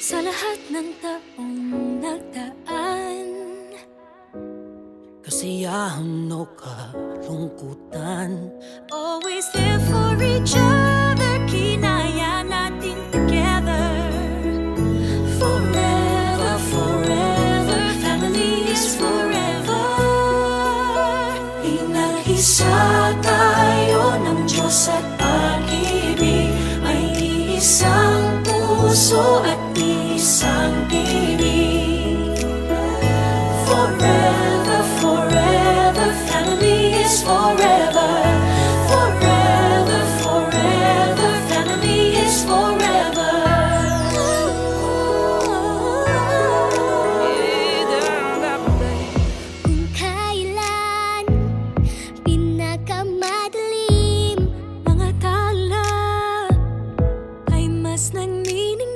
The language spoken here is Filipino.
Sa lahat ng taong nagdaan, kasiyahan o kalungkutan, always there for each other, kinaya natin together. Forever, forever, family is forever. Pinag-isa tayo ng Diyos at pag-ibig, may iisang puso at isang tinig. Forever, forever, family is forever. Forever, forever, family is forever. Kung kailan pinakamadilim, mga tala ay mas nagniningning.